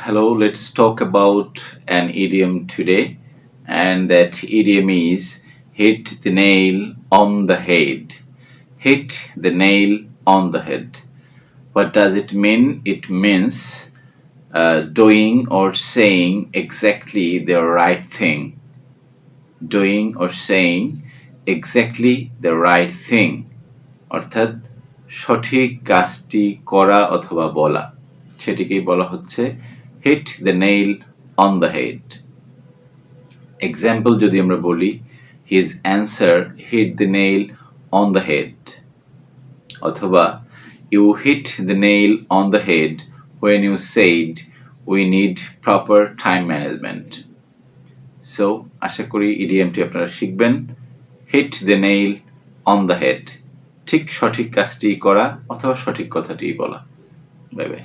Hello, let's talk about an idiom today, and that idiom is hit the nail on the head. Hit the nail on the head. What does it mean? It means doing or saying exactly the right thing. Doing or saying exactly the right thing. অর্থাৎ সঠিক কাজটি করা অথবা বলা, সেটিকেই বলা হচ্ছে hit the nail on the head. Example যদি আমরা বলি, his answer hit the nail on the head, অথবা you hit the nail on the head when you said we need proper time management. So আশা করি ইডিএমটি আপনারা শিখবেন। Hit the nail on the head, ঠিক সঠিক কাজটি করা অথবা সঠিক কথাটি বলা। Bye by.